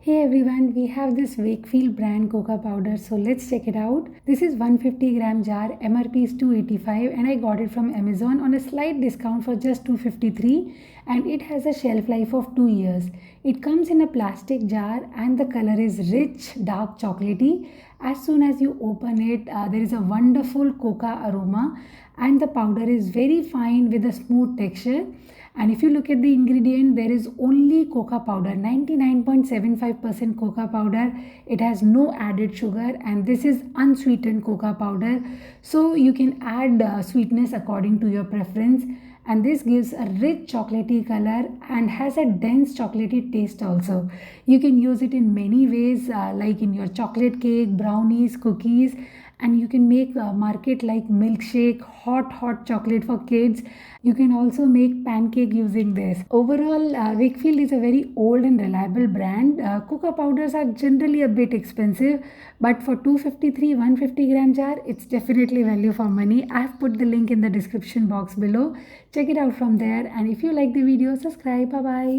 Hey everyone, we have this Wakefield brand cocoa powder, so let's check it out. This is 150-gram jar, MRP is 285 and I got it from Amazon on a slight discount for just 253 and it has a shelf life of 2 years. It comes in a plastic jar and the color is rich, dark chocolatey. As soon as you open it, there is a wonderful cocoa aroma and the powder is very fine with a smooth texture. And if you look at the ingredient, there is only cocoa powder, 99.75% cocoa powder. It has no added sugar and this is unsweetened cocoa powder. So you can add sweetness according to your preference. And this gives a rich chocolatey color and has a dense chocolatey taste also. You can use it in many ways like in your chocolate cake, brownies, cookies, and you can make market like milkshake, hot chocolate for kids. You can also make pancake using this. Overall, Wakefield is a very old and reliable brand. Cocoa powders are generally a bit expensive, but for 253 150-gram jar, it's definitely value for money. I've put the link in the description box below. Check it out from there, and if you like the video, subscribe. Bye bye.